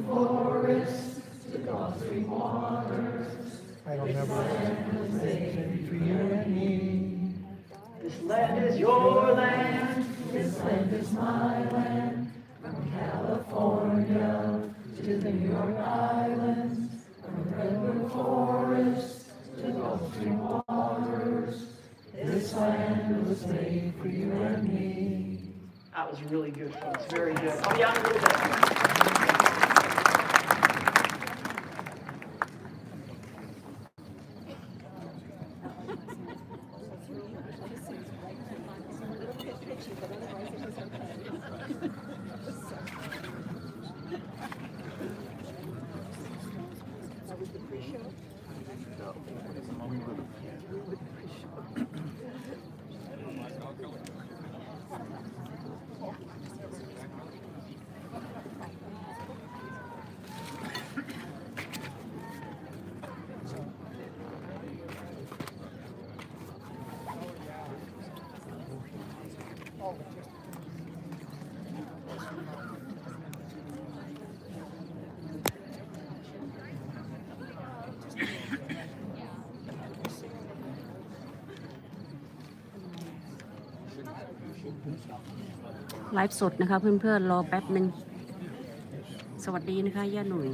forests to God's green waters. I'll never sing for you and me. This land is your land, this land is my land. From California to the New York Islands, from redwood forests to Gulf Stream waters. This land was made for you and me. That was really good, folks. Very good. I'll be out in a little bit.ไลฟ์สดนะคะเพื่อนๆรอแป๊บหนึ่งสวัสดีนะคะย่าหนุ่ย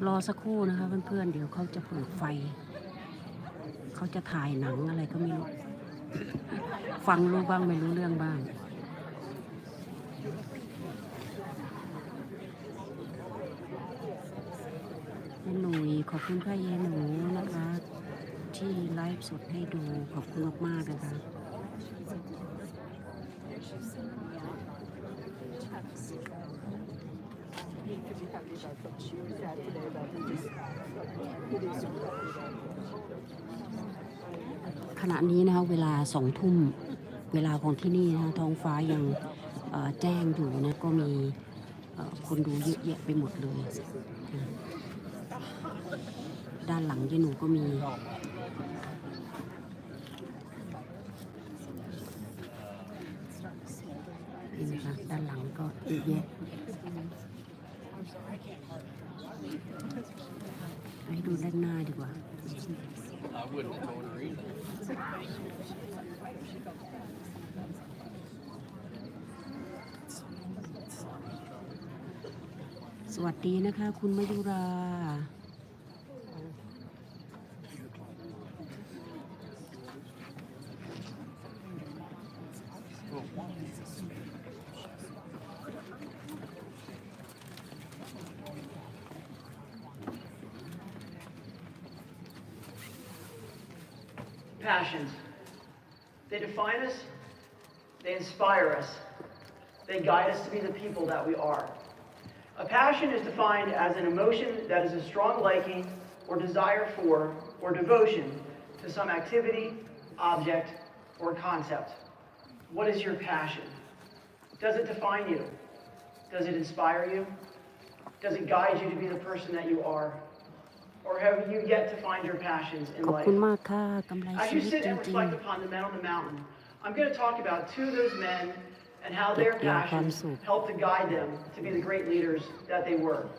รอสักครู่นะคะเพื่อนๆเดี๋ยวเขาจะเปิดไฟเขาจะถ่ายหนังอะไรก็ไม่รู้ฟังรู้บ้างไม่รู้เรื่องบ้างเยหนุ่ยขอบคุณค่ะเยหนูนะคะที่ไลฟ์สดให้ดูขอบคุณมากๆนะคะขณะนี้นะคะเวลา2 ทุ่มเวลาของที่นี่นะคะท้องฟ้ายังแจ้งอยู่นะก็มีคนดูเยอะแยะไปหมดเลยด้านหลังเยหนูก็มีนี่นะคะด้านหลังก็เยอะแยะให้ดูด้านหน้าดีกว่าสวัสดีนะคะคุณมยุรา Passions. They define us, they inspire us, they guide us to be the people that we are. A passion is defined as an emotion that is a strong liking or desire for or devotion to some activity, object, or concept. What is your passion? Does it define you? Does it inspire you? Does it guide you to be the person that you are? Or have you yet to find your passions in life? As you sit and reflect upon the men on the mountain, I'm going to talk about 2 of those men and how their passions helped to guide them to be the great leaders that they were.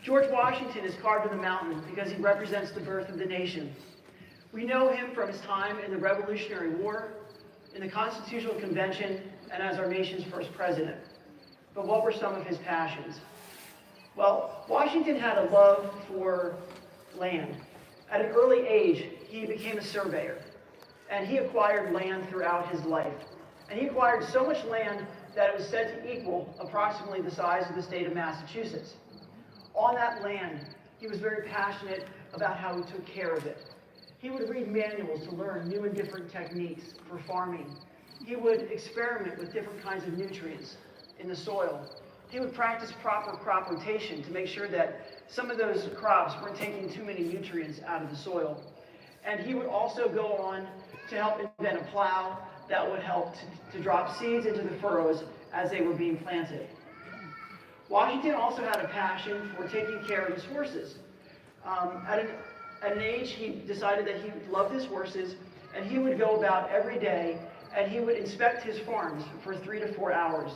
George Washington is carved in the mountain because he represents the birth of the nation. We know him from his time in the Revolutionary War, in the Constitutional Convention, and as our nation's first president. But what were some of his passions? Well, Washington had a love for land. At an early age, he became a surveyor, and he acquired land throughout his life. And he acquired so much land that it was said to equal approximately the size of the state of Massachusetts. On that land, he was very passionate about how he took care of it. He would read manuals to learn new and different techniques for farming. He would experiment with different kinds of nutrients in the soil. He would practice proper crop rotation to make sure that some of those crops weren't taking too many nutrients out of the soil. And he would also go on to help invent a plow that would help to drop seeds into the furrows as they were being planted. Washington also had a passion for taking care of his horses. At an age, he decided that he loved his horses, and he would go about every day, and he would inspect his farms for 3 to 4 hours.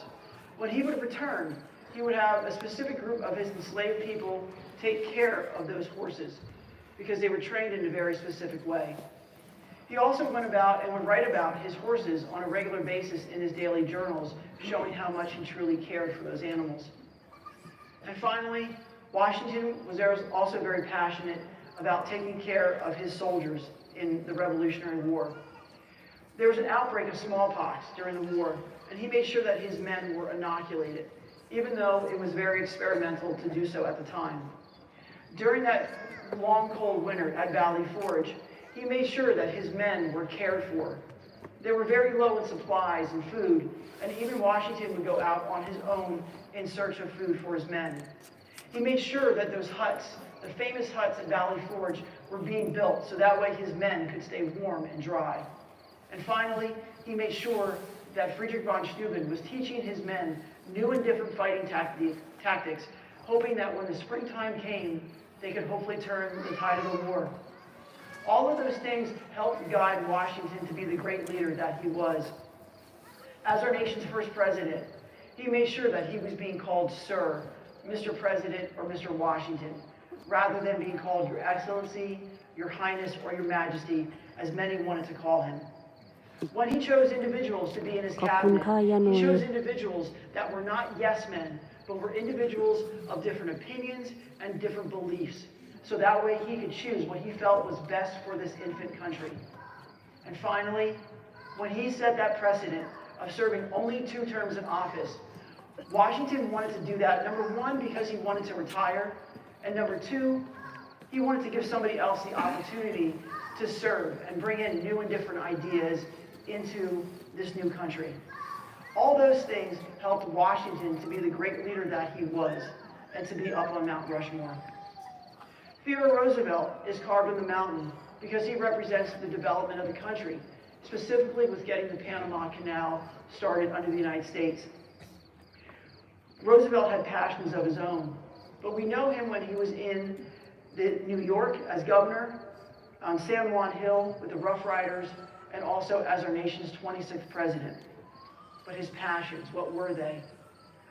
When he would return, he would have a specific group of his enslaved people take care of those horses, because they were trained in a very specific way. He also went about and would write about his horses on a regular basis in his daily journals, showing how much he truly cared for those animals. And finally, Washington was also very passionate about taking care of his soldiers in the Revolutionary War. There was an outbreak of smallpox during the war, and he made sure that his men were inoculated, even though it was very experimental to do so at the time. During that long, cold winter at Valley Forge, he made sure that his men were cared for. They were very low in supplies and food, and even Washington would go out on his own in search of food for his men. He made sure that those huts, the famous huts at Valley Forge, were being built so that way his men could stay warm and dry. And finally, he made sure that Friedrich von Steuben was teaching his men new and different fighting tactics, hoping that when the springtime came, they could hopefully turn the tide of the war. All of those things helped guide Washington to be the great leader that he was. As our nation's first president, he made sure that he was being called Sir, Mr. President, or Mr. Washington, rather than being called Your Excellency, Your Highness, or Your Majesty, as many wanted to call him. When he chose individuals to be in his cabinet, he chose individuals that were not yes men, but were individuals of different opinions and different beliefs. So that way he could choose what he felt was best for this infant country. And finally, when he set that precedent of serving only 2 terms in office, Washington wanted to do that, number 1, because he wanted to retire, and number 2, he wanted to give somebody else the opportunity to serve and bring in new and different ideas into this new country. All those things helped Washington to be the great leader that he was and to be up on Mount Rushmore. Theodore Roosevelt is carved in the mountain because he represents the development of the country, specifically with getting the Panama Canal started under the United States. Roosevelt had passions of his own, but we know him when he was in New York as governor, on San Juan Hill with the Rough Riders, and also as our nation's 26th president. But his passions, what were they?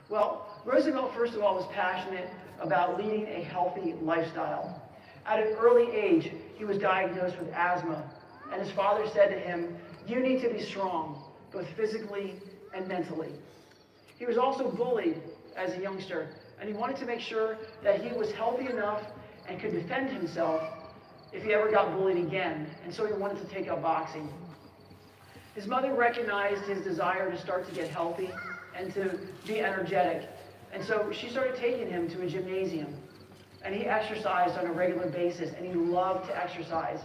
Well, Roosevelt, first of all, was passionate about leading a healthy lifestyle. At an early age, he was diagnosed with asthma, and his father said to him, "You need to be strong, both physically and mentally." He was also bullied as a youngster, and he wanted to make sure that he was healthy enough and could defend himself if he ever got bullied again, and so he wanted to take up boxing. His mother recognized his desire to start to get healthy and to be energetic, and so she started taking him to a gymnasium, and he exercised on a regular basis, and he loved to exercise.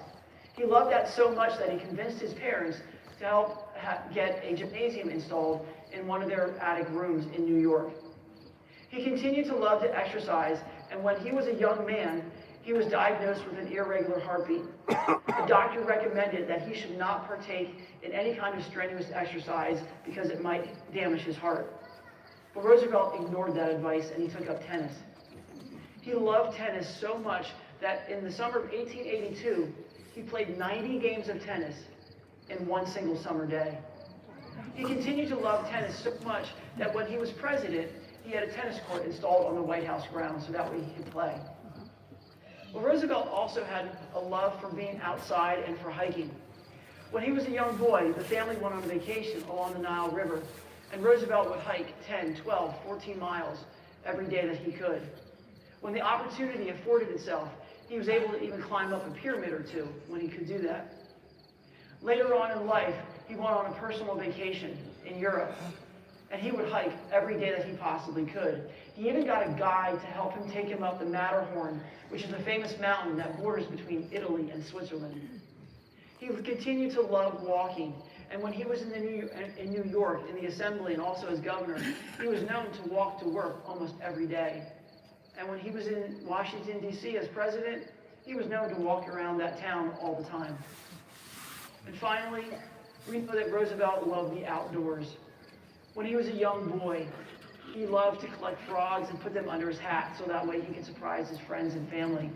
He loved that so much that he convinced his parents to help get a gymnasium installed in one of their attic rooms in New York. He continued to love to exercise, and when he was a young man, he was diagnosed with an irregular heartbeat. The doctor recommended that he should not partake in any kind of strenuous exercise because it might damage his heart. But Roosevelt ignored that advice and he took up tennis. He loved tennis so much that in the summer of 1882, he played 90 games of tennis in one single summer day. He continued to love tennis so much that when he was president, he had a tennis court installed on the White House grounds so that way he could play. Well, Roosevelt also had a love for being outside and for hiking. When he was a young boy, the family went on vacation along the Nile River, and Roosevelt would hike 10, 12, 14 miles every day that he could. When the opportunity afforded itself, he was able to even climb up a pyramid or 2 when he could do that. Later on in life, he went on a personal vacation in Europe, and he would hike every day that he possibly could. He even got a guide to help him take him up the Matterhorn, which is a famous mountain that borders between Italy and Switzerland. He would continue to love walking, And when he was in New York, in the assembly, and also as governor, he was known to walk to work almost every day. And when he was in Washington, D.C. as president, he was known to walk around that town all the time. And finally, we know that Roosevelt loved the outdoors. When he was a young boy, he loved to collect frogs and put them under his hat so that way he could surprise his friends and family.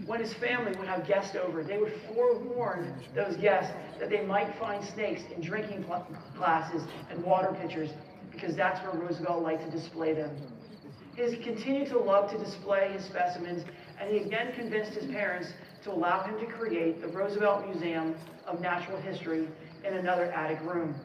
When his family would have guests over, they would forewarn those guests that they might find snakes in drinking glasses and water pitchers, because that's where Roosevelt liked to display them. He continued to love to display his specimens, and he again convinced his parents to allow him to create the Roosevelt Museum of Natural History in another attic room.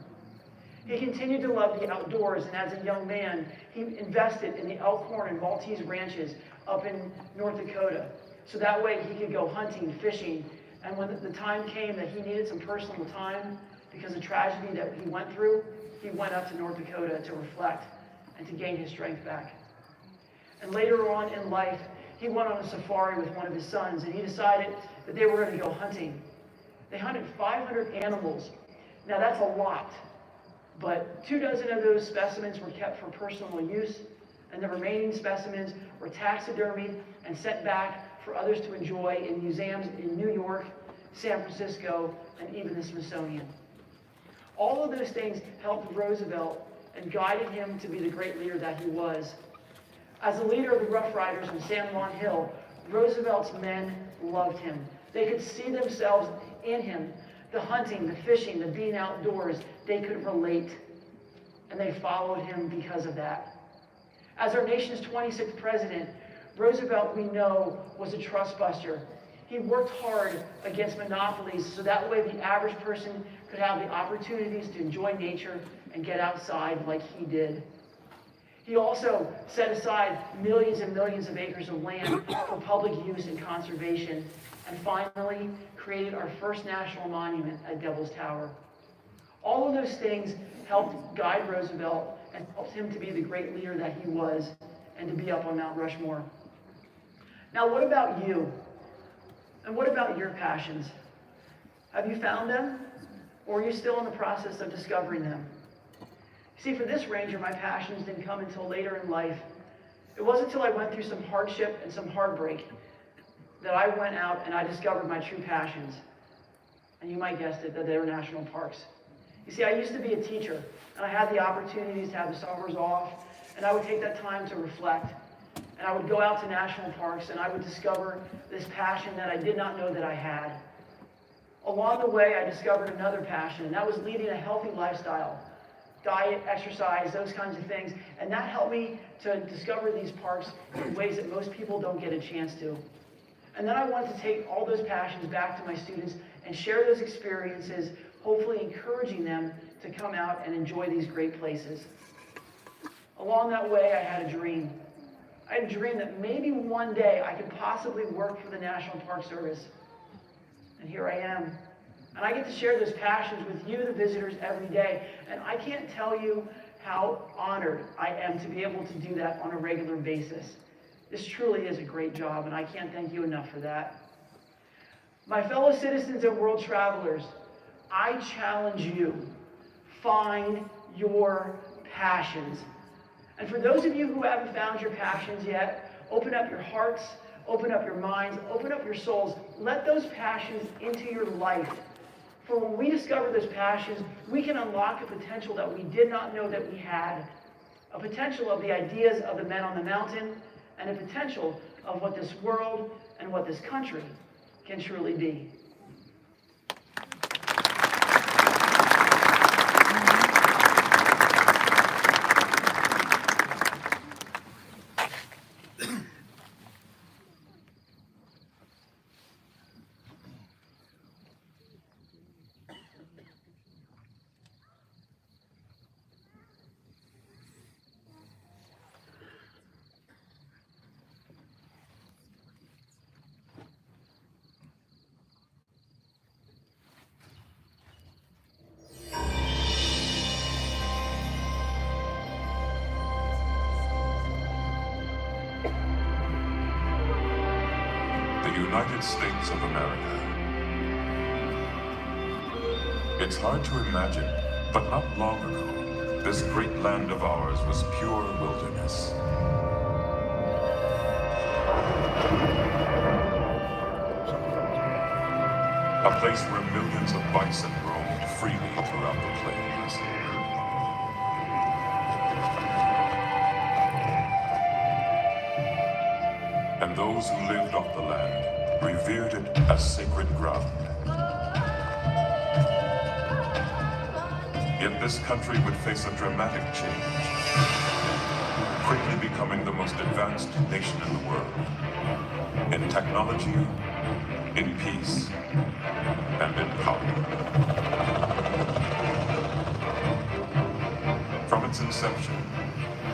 He continued to love the outdoors, and as a young man, he invested in the Elkhorn and Maltese ranches up in North Dakota. So that way he could go hunting, fishing, and when the time came that he needed some personal time because of tragedy that he went through, he went up to North Dakota to reflect and to gain his strength back. And later on in life, he went on a safari with one of his sons, and he decided that they were going to go hunting. They hunted 500 animals. Now that's a lot, but 24 of those specimens were kept for personal use, and the remaining specimens were taxidermied and sent back for others to enjoy in museums in New York, San Francisco, and even the Smithsonian. All of those things helped Roosevelt and guided him to be the great leader that he was. As a leader of the Rough Riders in San Juan Hill, Roosevelt's men loved him. They could see themselves in him. The hunting, the fishing, the being outdoors, they could relate, and they followed him because of that. As our nation's 26th president, Roosevelt, we know, was a trust buster. He worked hard against monopolies so that way the average person could have the opportunities to enjoy nature and get outside like he did. He also set aside millions and millions of acres of land for public use and conservation, and finally created our first national monument at Devil's Tower. All of those things helped guide Roosevelt and helped him to be the great leader that he was and to be up on Mount Rushmore. Now, what about you? And what about your passions? Have you found them? Or are you still in the process of discovering them? See, for this ranger, my passions didn't come until later in life. It wasn't until I went through some hardship and some heartbreak that I went out and I discovered my true passions. And you might guess it, that they were national parks. You see, I used to be a teacher, and I had the opportunities to have the summers off, and I would take that time to reflect. And I would go out to national parks, and I would discover this passion that I did not know that I had. Along the way, I discovered another passion, and that was leading a healthy lifestyle. Diet, exercise, those kinds of things. And that helped me to discover these parks in ways that most people don't get a chance to. And then I wanted to take all those passions back to my students and share those experiences, hopefully encouraging them to come out and enjoy these great places. Along that way, I had a dream. I had a dream that maybe one day I could possibly work for the National Park Service. And here I am. And I get to share those passions with you, the visitors, every day. And I can't tell you how honored I am to be able to do that on a regular basis. This truly is a great job, and I can't thank you enough for that. My fellow citizens and world travelers, I challenge you, find your passions. And for those of you who haven't found your passions yet, open up your hearts, open up your minds, open up your souls. Let those passions into your life. For when we discover those passions, we can unlock a potential that we did not know that we had. A potential of the ideas of the men on the mountain, and a potential of what this world and what this country can truly be. The United States of America. It's hard to imagine, but not long ago, this great land of ours was pure wilderness. A place where millions of bison roamed freely throughout the plains. And those who lived off the land revered it as sacred ground. Yet this country would face a dramatic change, quickly becoming the most advanced nation in the world, in technology, in peace, and in power. From its inception,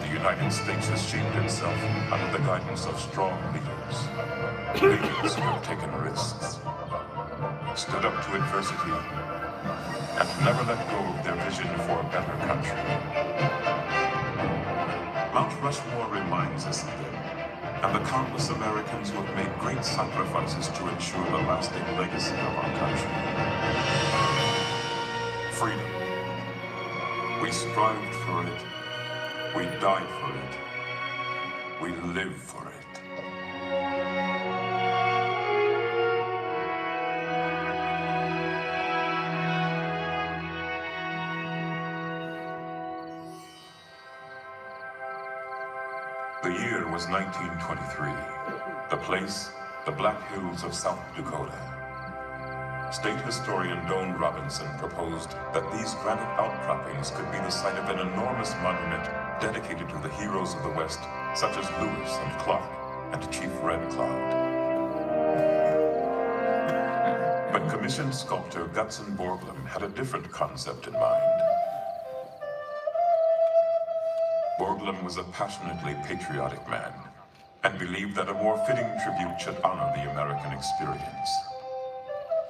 the United States has shaped itself under the guidance of strong leaders who have taken risks, stood up to adversity, and never let go of their vision for a better country. Mount Rushmore reminds us of them, and the countless Americans who have made great sacrifices to ensure the lasting legacy of our country. Freedom. We strived for it. We died for it. We live for it. The year was 1923. The place, the Black Hills of South Dakota. State historian Doane Robinson proposed that these granite outcroppings could be the site of an enormous monument dedicated to the heroes of the West, such as Lewis and Clark and Chief Red Cloud. But commissioned sculptor Gutzon Borglum had a different concept in mind. Borglum was a passionately patriotic man and believed that a more fitting tribute should honor the American experience.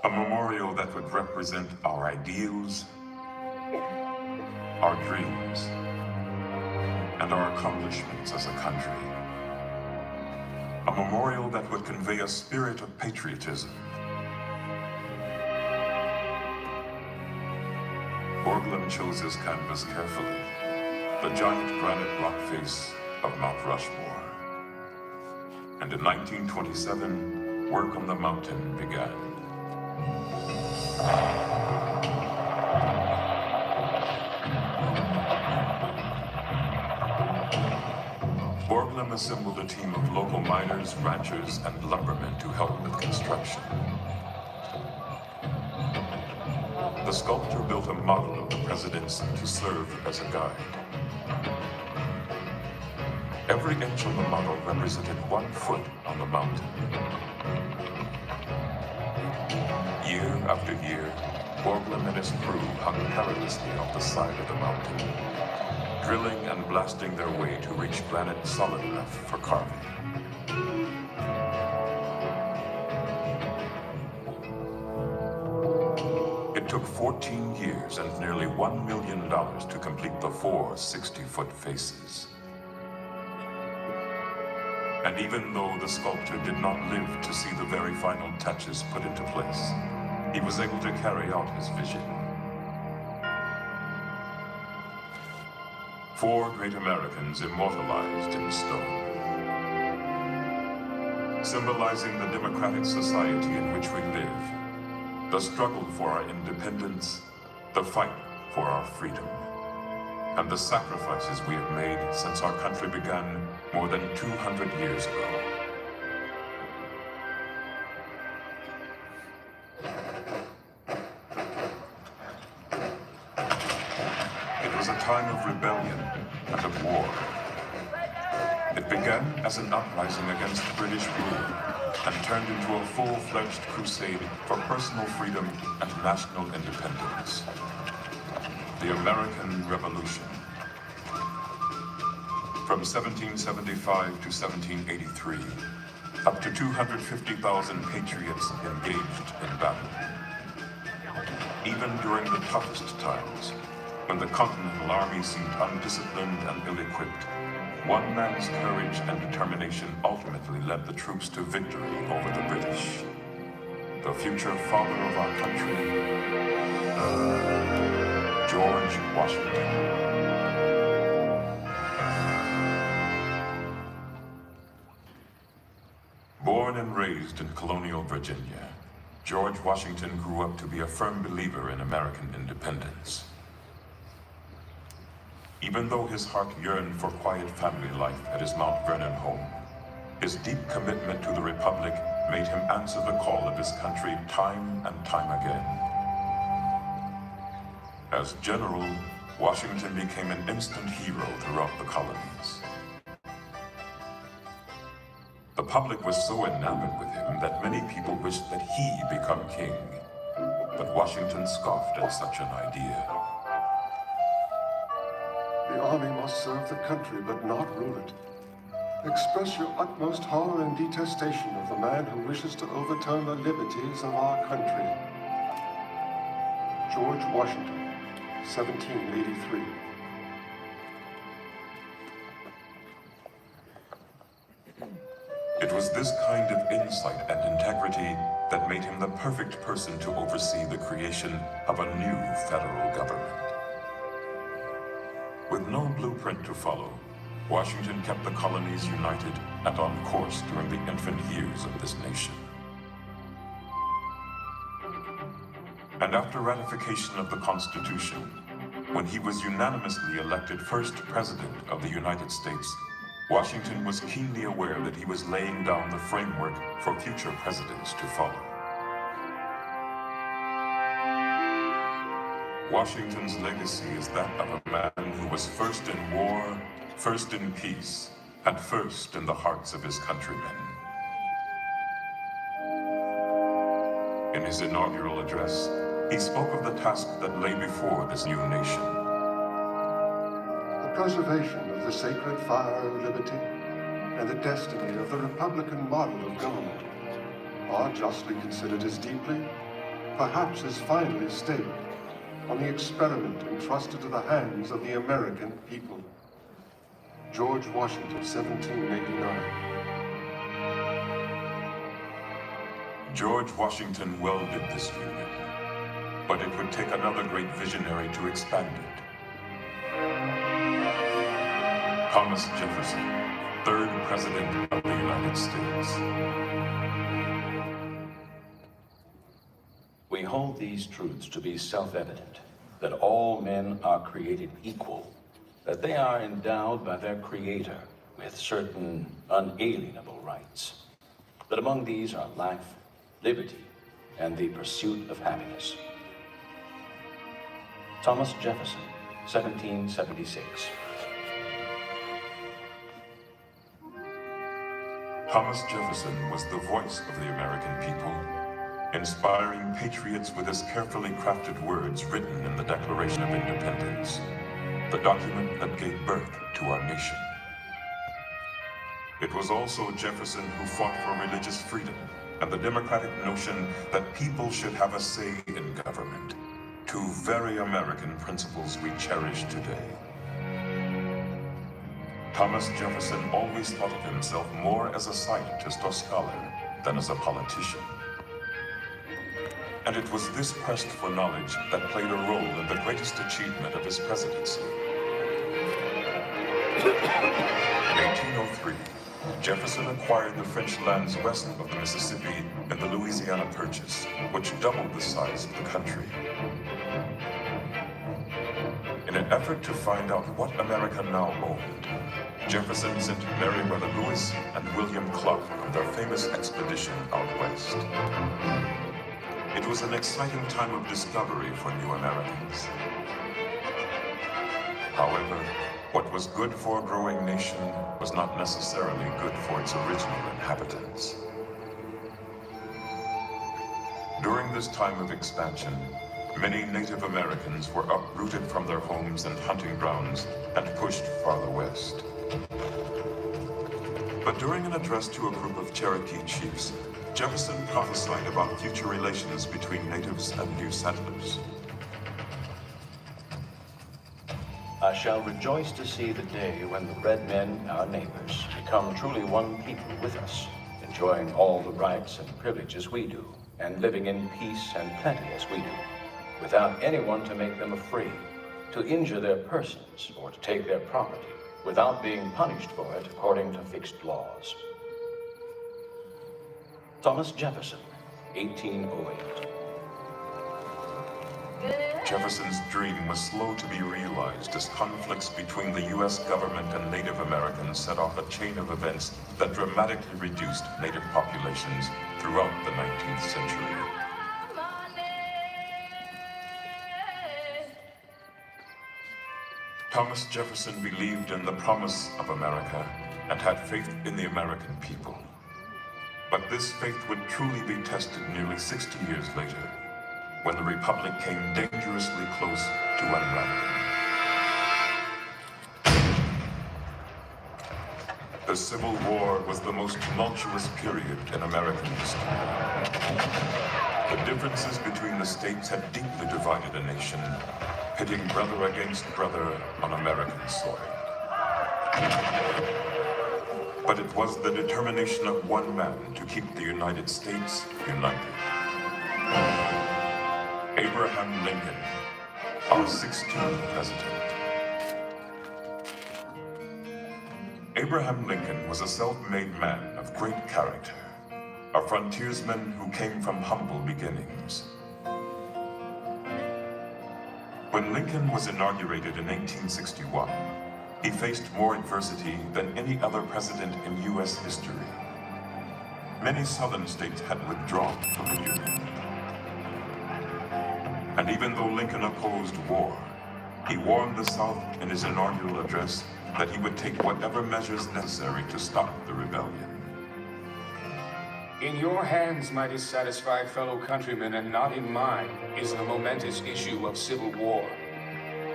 A memorial that would represent our ideals, our dreams, and our accomplishments as a country. A memorial that would convey a spirit of patriotism. Borglum chose his canvas carefully, the giant granite rock face of Mount Rushmore. And in 1927, work on the mountain began. Borglum assembled a team of local miners, ranchers, and lumbermen to help with construction. The sculptor built a model of the presidents to serve as a guide. Every inch of the model represented 1 foot on the mountain. Year after year, Borglum and his crew hung perilously off the side of the mountain, drilling and blasting their way to reach granite solid enough for carving. It took 14 years and nearly $1 million to complete the 4 60-foot faces. And even though the sculptor did not live to see the very final touches put into place, he was able to carry out his vision. 4 great Americans immortalized in stone, symbolizing the democratic society in which we live, the struggle for our independence, the fight for our freedom, and the sacrifices we have made since our country began more than 200 years ago. It was a time of rebellion and of war. It began as an uprising against British rule and turned into a full-fledged crusade for personal freedom and national independence. The American Revolution. From 1775 to 1783, up to 250,000 patriots engaged in battle. Even during the toughest times, when the Continental Army seemed undisciplined and ill-equipped, one man's courage and determination ultimately led the troops to victory over the British. the future father of our country, George Washington. Born and raised in colonial Virginia, George Washington grew up to be a firm believer in American independence. Even though his heart yearned for quiet family life at his Mount Vernon home, his deep commitment to the Republic made him answer the call of his country time and time again. As general, Washington became an instant hero throughout the colonies. The public was so enamored with him that many people wished that he become king. But Washington scoffed at such an idea. The army must serve the country, but not rule it. Express your utmost horror and detestation of the man who wishes to overturn the liberties of our country. George Washington, 1783. It was this kind of insight and integrity that made him the perfect person to oversee the creation of a new federal government. With no blueprint to follow, Washington kept the colonies united and on course during the infant years of this nation. And after ratification of the Constitution, when he was unanimously elected first President of the United States, Washington was keenly aware that he was laying down the framework for future presidents to follow. Washington's legacy is that of a man who was first in war, first in peace, and first in the hearts of his countrymen. In his inaugural address, he spoke of the task that lay before this new nation. The preservation of the sacred fire of liberty and the destiny of the Republican model of government are justly considered as deeply, perhaps as finally staked on the experiment entrusted to the hands of the American people. George Washington, 1789. George Washington well did this union, but it would take another great visionary to expand it. Thomas Jefferson, third President of the United States. We hold these truths to be self-evident, that all men are created equal, that they are endowed by their Creator with certain unalienable rights, that among these are life, liberty, and the pursuit of happiness. Thomas Jefferson, 1776. Thomas Jefferson was the voice of the American people, inspiring patriots with his carefully crafted words written in the Declaration of Independence, the document that gave birth to our nation. It was also Jefferson who fought for religious freedom and the democratic notion that people should have a say in government, two very American principles we cherish today. Thomas Jefferson always thought of himself more as a scientist or scholar than as a politician. And it was this quest for knowledge that played a role in the greatest achievement of his presidency. In 1803, Jefferson acquired the French lands west of the Mississippi in the Louisiana Purchase, which doubled the size of the country. In an effort to find out what America now owned, Jefferson sent Meriwether Lewis and William Clark on their famous expedition out west. It was an exciting time of discovery for new Americans. However, what was good for a growing nation was not necessarily good for its original inhabitants. During this time of expansion, many Native Americans were uprooted from their homes and hunting grounds and pushed farther west. But during an address to a group of Cherokee chiefs, Jefferson prophesied about future relations between natives and new settlers. I shall rejoice to see the day when the red men, our neighbors, become truly one people with us, enjoying all the rights and privileges we do. and living in peace and plenty as we do, without anyone to make them afraid, to injure their persons or to take their property, without being punished for it according to fixed laws. Thomas Jefferson, 1808. Jefferson's dream was slow to be realized as conflicts between the U.S. government and Native Americans set off a chain of events that dramatically reduced Native populations throughout the 19th century. Thomas Jefferson believed in the promise of America and had faith in the American people. But this faith would truly be tested nearly 60 years later, when the Republic came dangerously close to unraveling. The Civil War was the most tumultuous period in American history. The differences between the states had deeply divided a nation, pitting brother against brother on American soil. But it was the determination of one man to keep the United States united. Abraham Lincoln, our 16th president. Abraham Lincoln was a self-made man of great character, a frontiersman who came from humble beginnings. When Lincoln was inaugurated in 1861, he faced more adversity than any other president in U.S. history. Many southern states had withdrawn from the Union. And even though Lincoln opposed war, he warned the South in his inaugural address that he would take whatever measures necessary to stop the rebellion. In your hands, my dissatisfied fellow countrymen, and not in mine, is the momentous issue of civil war.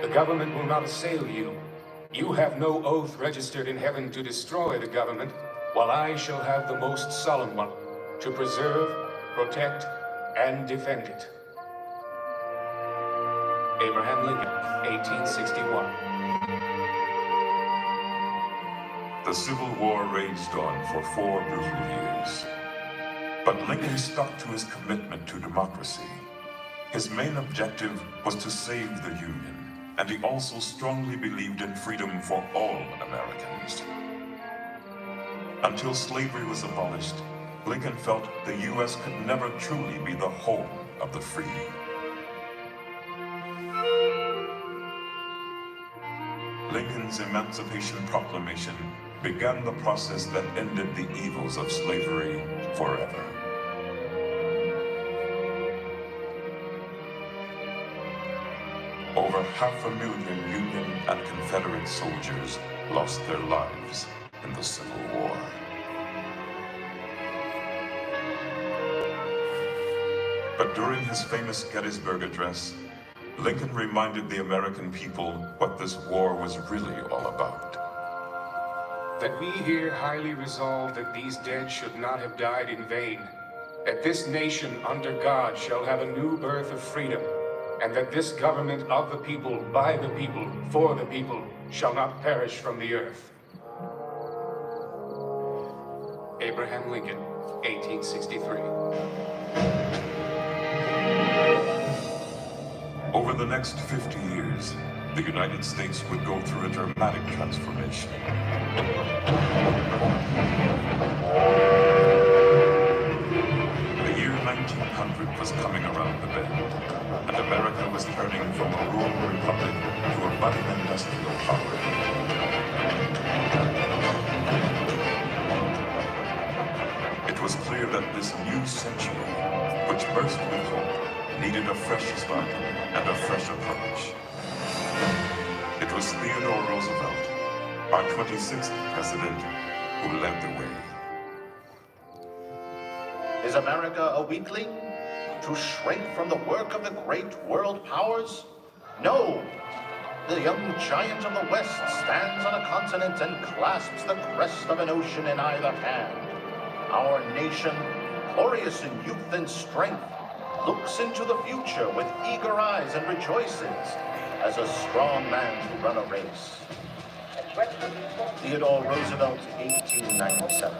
The government will not assail you. You have no oath registered in heaven to destroy the government, while I shall have the most solemn one, to preserve, protect, and defend it. Abraham Lincoln, 1861. The Civil War raged on for 4 brutal years. But Lincoln stuck to his commitment to democracy. His main objective was to save the Union, and he also strongly believed in freedom for all Americans. Until slavery was abolished, Lincoln felt the U.S. could never truly be the home of the free. Lincoln's Emancipation Proclamation began the process that ended the evils of slavery forever. Over 500,000 Union and Confederate soldiers lost their lives in the Civil War. But during his famous Gettysburg Address, Lincoln reminded the American people what this war was really all about. That we here highly resolve that these dead should not have died in vain, that this nation under God shall have a new birth of freedom, and that this government of the people, by the people, for the people, shall not perish from the earth. Abraham Lincoln, 1863. Over the next 50 years, the United States would go through a dramatic transformation. The year 1900 was coming around the bend, and America was turning from a rural republic to a budding industrial power. It was clear that this new century, which burst with hope, needed a fresh start and a fresh approach. It was Theodore Roosevelt, our 26th president, who led the way. Is America a weakling? To shrink from the work of the great world powers? No! The young giant of the West stands on a continent and clasps the crest of an ocean in either hand. Our nation, glorious in youth and strength, looks into the future with eager eyes and rejoices as a strong man to run a race. Theodore Roosevelt, 1897.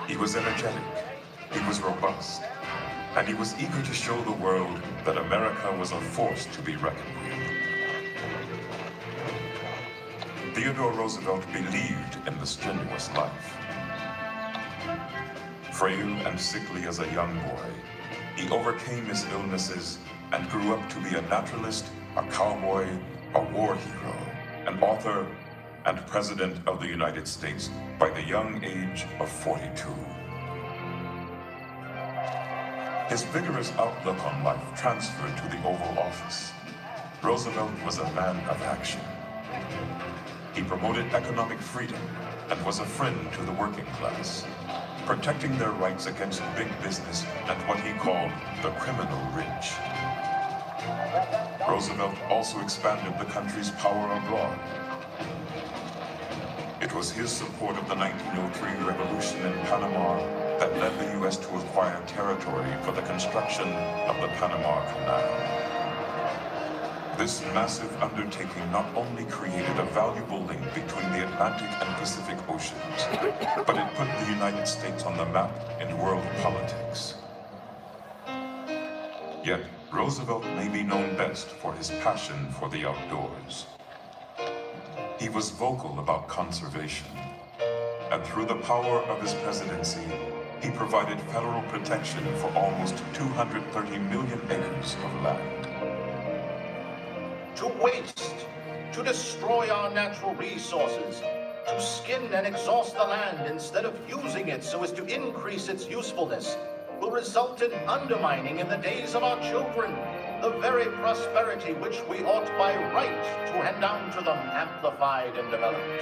He was energetic, He was robust, and he was eager to show the world that America was a force to be reckoned with. Theodore Roosevelt believed in the strenuous life. Frail and sickly as a young boy, he overcame his illnesses and grew up to be a naturalist, a cowboy, a war hero, an author, and President of the United States by the young age of 42. His vigorous outlook on life transferred to the Oval Office. Roosevelt was a man of action. He promoted economic freedom and was a friend to the working class, protecting their rights against big business and what he called the criminal rich. Roosevelt also expanded the country's power abroad. It was his support of the 1903 revolution in Panama that led the U.S. to acquire territory for the construction of the Panama Canal. This massive undertaking not only created a valuable link between the Atlantic and Pacific Oceans, but it put the United States on the map in world politics. Yet, Roosevelt may be known best for his passion for the outdoors. He was vocal about conservation, and through the power of his presidency, he provided federal protection for almost 230 million acres of land. To waste, to destroy our natural resources, to skin and exhaust the land instead of using it so as to increase its usefulness, will result in undermining in the days of our children the very prosperity which we ought by right to hand down to them, amplified and developed.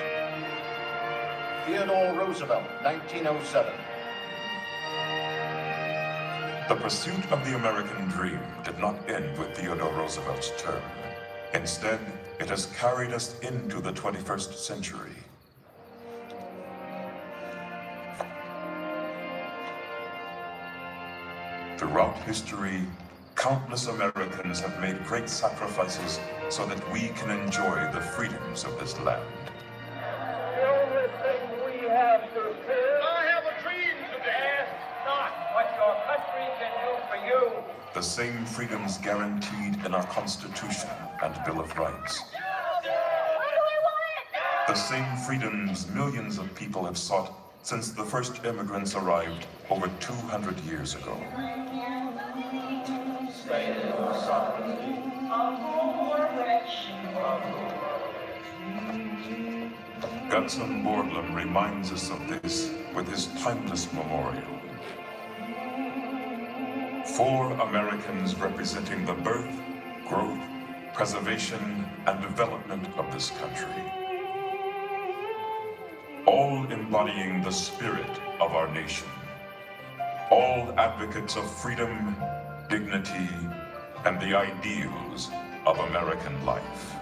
Theodore Roosevelt, 1907. The pursuit of the American dream did not end with Theodore Roosevelt's term. Instead, it has carried us into the 21st century. Throughout history, countless Americans have made great sacrifices so that we can enjoy the freedoms of this land. The only thing we have to fear, I have a dream today, not what your country can do for you. The same freedoms guaranteed in our Constitution and Bill of Rights. The same freedoms millions of people have sought since the first immigrants arrived over 200 years ago. Gutzon Borglum reminds us of this with his timeless memorial. 4 Americans representing the birth, growth, preservation, and development of this country. All embodying the spirit of our nation. All advocates of freedom, dignity, and the ideals of American life.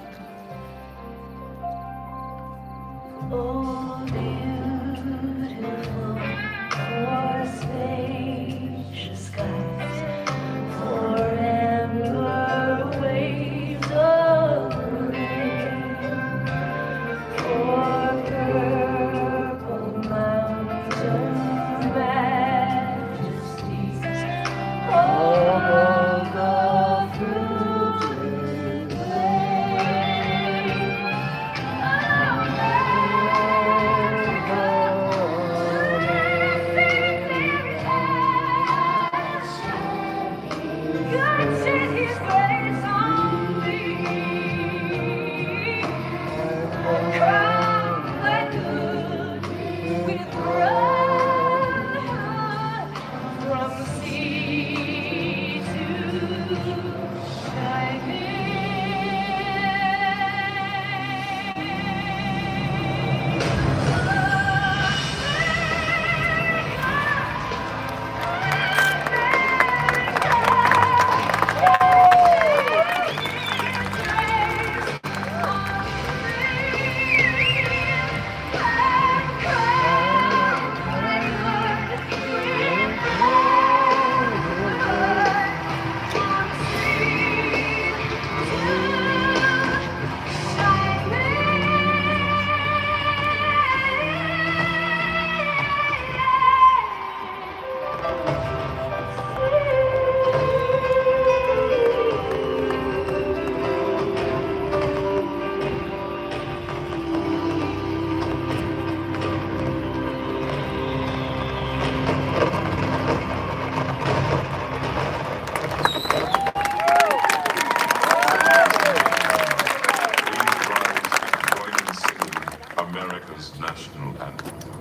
Oh, beautiful, for spacious skies, for amber waves of rain, for purple mountain majesties, above the fruited plain. his national anthem.